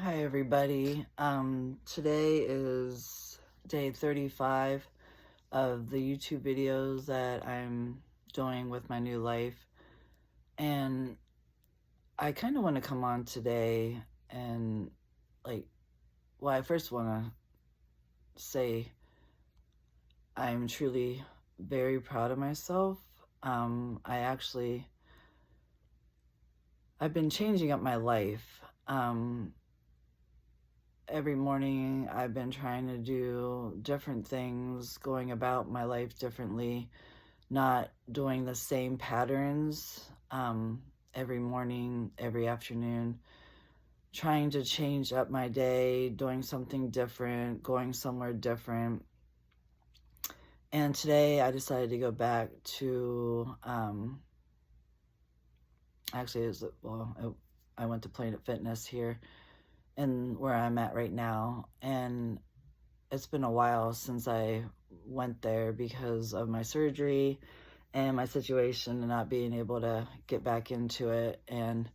Hi everybody. Today is day 35 of the YouTube videos that I'm doing with my new life. And I kind of want to come on today and like, I first want to say I'm truly very proud of myself. I've been changing up my life. Every morning I've been trying to do different things, going about my life differently, not doing the same patterns every morning, every afternoon, trying to change up my day, doing something different, going somewhere different. And today I decided to go back to, actually, I went to Planet Fitness here and where I'm at right now. And it's been a while since I went there because of my surgery and my situation and not being able to get back into it. And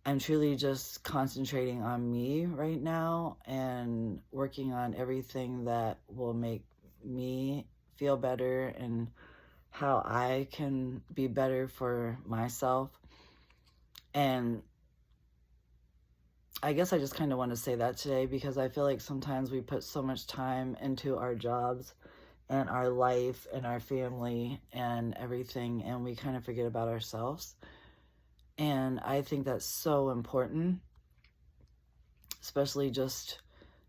I'm truly just concentrating on me right now and working on everything that will make me feel better and how I can be better for myself. And I guess I just kind of want to say that today because I feel like sometimes we put so much time into our jobs and our life and our family and everything, and we kind of forget about ourselves. And I think that's so important, especially just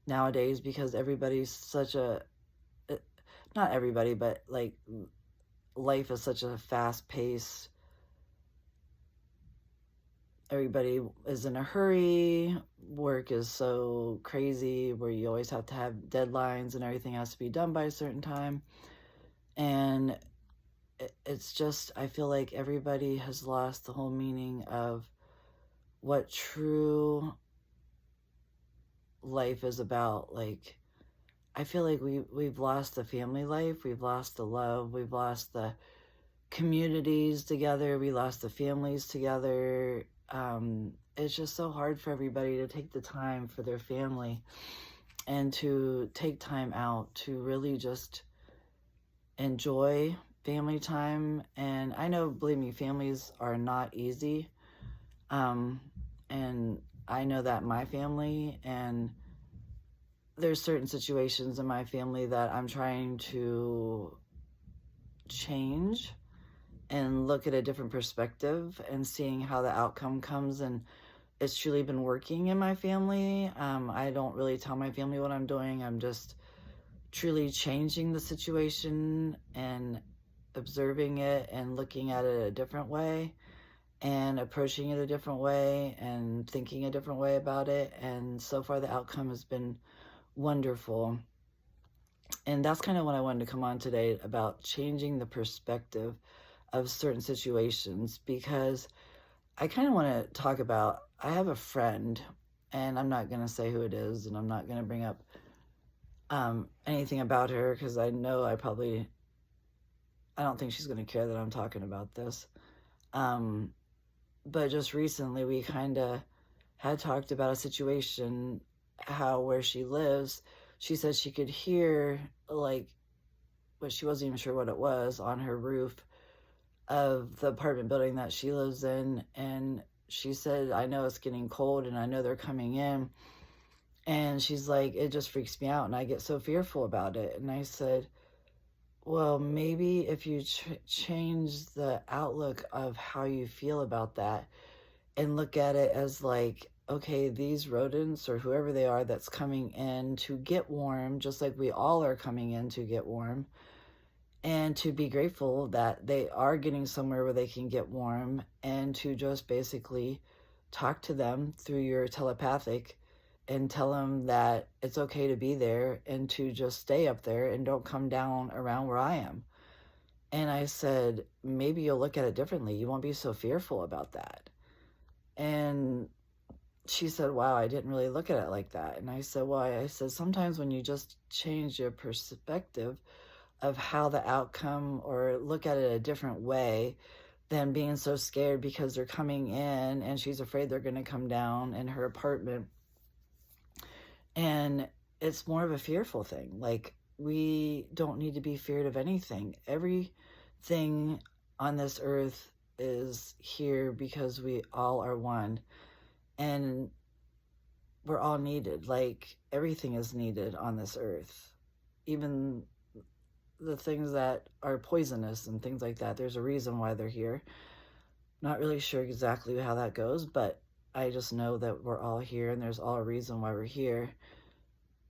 nowadays, because everybody's such a, not everybody, but like life is such a fast pace. Everybody is in a hurry. Work is so crazy where you always have to have deadlines and everything has to be done by a certain time. And it's just, I feel like everybody has lost the whole meaning of what true life is about. Like, I feel like we've lost the family life, we've lost the love, we've lost the communities together, we lost the families together. It's just so hard for everybody to take the time for their family and to take time out to really just enjoy family time. And I know, believe me, families are not easy. And I know that my family, and there's certain situations in my family that I'm trying to change and look at a different perspective and seeing how the outcome comes. And it's truly been working in my family. I don't really tell my family what I'm doing. I'm just truly changing the situation and observing it and looking at it a different way and approaching it a different way and thinking a different way about it. And so far the outcome has been wonderful. And that's kind of what I wanted to come on today about, changing the perspective of certain situations, because I kind of want to talk about, I have a friend, and I'm not going to say who it is, and I'm not going to bring up anything about her because I know I don't think she's going to care that I'm talking about this. But just recently we kind of had talked about a situation, how where she lives, she said she could hear, like, but she wasn't even sure what it was, on her roof of the apartment building that she lives in. And she said, I know it's getting cold and I know they're coming in. And she's like, it just freaks me out and I get so fearful about it. And I said, well, maybe if you change the outlook of how you feel about that and look at it as like, okay, these rodents or whoever they are that's coming in to get warm, just like we all are coming in to get warm, and to be grateful that they are getting somewhere where they can get warm, and to just basically talk to them through your telepathic and tell them that it's okay to be there and to just stay up there and don't come down around where I am. And I said, maybe you'll look at it differently. You won't be so fearful about that. And she said, wow, I didn't really look at it like that. And I said, well, I said, sometimes when you just change your perspective of how the outcome, or look at it a different way than being so scared because they're coming in and she's afraid they're going to come down in her apartment And it's more of a fearful thing. Like, we don't need to be feared of anything. Everything on this earth is here because we all are one. And we're all needed. Like, everything is needed on this earth. Even the things that are poisonous and things like that. There's a reason why they're here. Not really sure exactly how that goes, but I just know that we're all here and there's all a reason why we're here.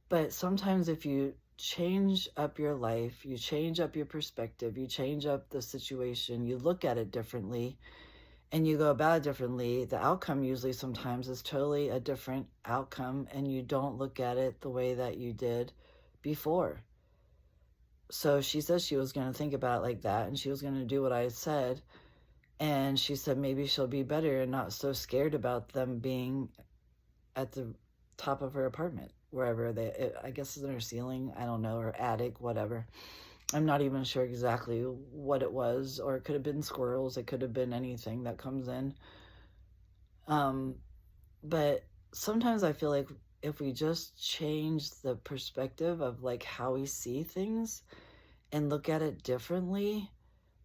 But sometimes if you change up your life, you change up your perspective, you change up the situation, you look at it differently, and you go about it differently, the outcome usually sometimes is totally a different outcome, and you don't look at it the way that you did before. So she said she was going to think about it like that, and she was going to do what I said. And she said maybe she'll be better and not so scared about them being at the top of her apartment, wherever I guess it's in her ceiling, I don't know, or attic, whatever. I'm not even sure exactly what it was, or it could have been squirrels, it could have been anything that comes in. But sometimes I feel like if we just change the perspective of like how we see things and look at it differently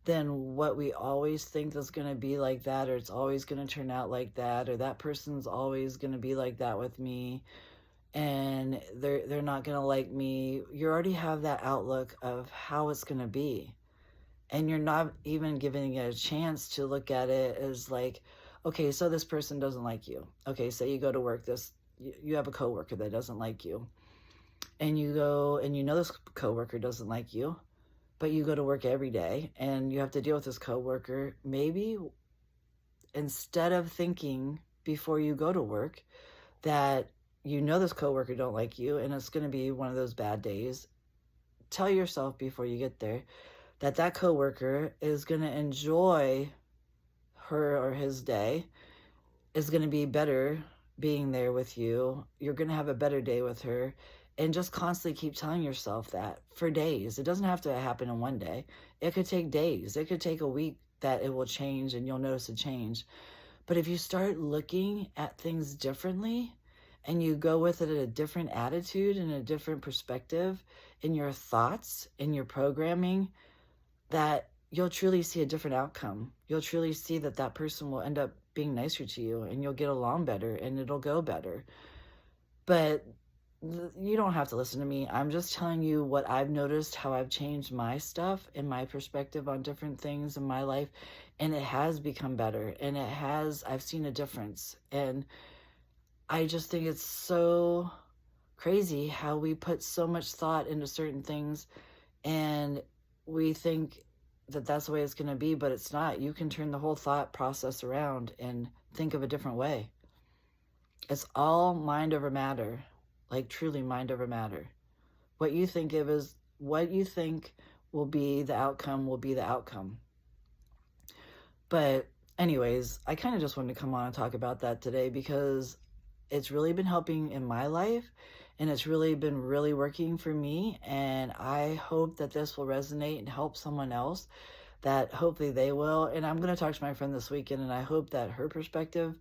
than what we always think is going to be like that, or it's always going to turn out like that, or that person's always going to be like that with me, and they're not going to like me. You already have that outlook of how it's going to be, and you're not even giving it a chance to look at it as like, okay, so this person doesn't like you. Okay, say you go to work, you have a coworker that doesn't like you, and you go and you know this coworker doesn't like you, but you go to work every day and you have to deal with this coworker. Maybe instead of thinking before you go to work that you know this coworker don't like you and it's going to be one of those bad days, tell yourself before you get there that that coworker is going to enjoy her or his day, is going to be better being there with you. You're going to have a better day with her. And just constantly keep telling yourself that for days. It doesn't have to happen in one day. It could take days. It could take a week that it will change and you'll notice a change. But if you start looking at things differently and you go with it at a different attitude and a different perspective in your thoughts, in your programming, that you'll truly see a different outcome. You'll truly see that that person will end up being nicer to you and you'll get along better and it'll go better. But you don't have to listen to me. I'm just telling you what I've noticed, how I've changed my stuff and my perspective on different things in my life. And it has become better. And I've seen a difference. And I just think it's so crazy how we put so much thought into certain things and we think that that's the way it's going to be, but it's not. You can turn the whole thought process around and think of a different way. It's all mind over matter. Like, truly mind over matter. What you think of is what you think will be the outcome will be the outcome. But anyways, I kind of just wanted to come on and talk about that today because it's really been helping in my life and it's really been really working for me. And I hope that this will resonate and help someone else, that hopefully they will. And I'm going to talk to my friend this weekend and I hope that her perspective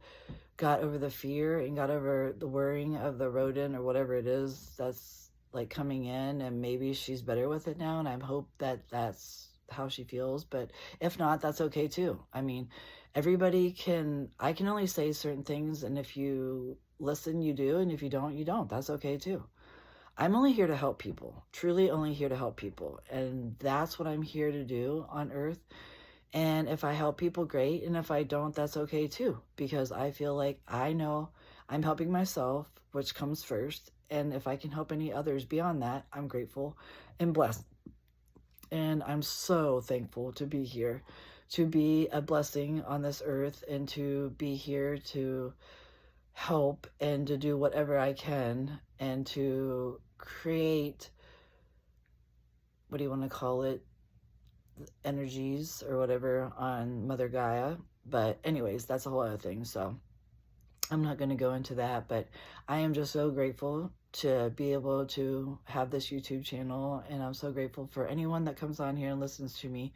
got over the fear and got over the worrying of the rodent or whatever it is that's like coming in, and maybe she's better with it now, and I hope that that's how she feels. But if not, that's okay too. I mean, I can only say certain things, and if you listen, you do, and if you don't, you don't. That's okay too. I'm only here to help people, truly only here to help people, and that's what I'm here to do on earth. And if I help people, great. And if I don't, that's okay too, because I feel like I know I'm helping myself, which comes first. And if I can help any others beyond that, I'm grateful and blessed. And I'm so thankful to be here, to be a blessing on this earth, and to be here to help and to do whatever I can and to create, what do you want to call it? Energies or whatever on Mother Gaia. But anyways, that's a whole other thing, so I'm not going to go into that. But I am just so grateful to be able to have this YouTube channel, and I'm so grateful for anyone that comes on here and listens to me.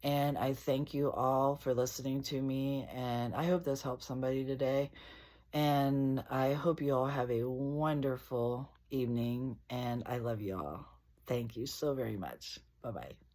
And I thank you all for listening to me, and I hope this helps somebody today. And I hope you all have a wonderful evening, and I love you all. Thank you so very much. Bye-bye.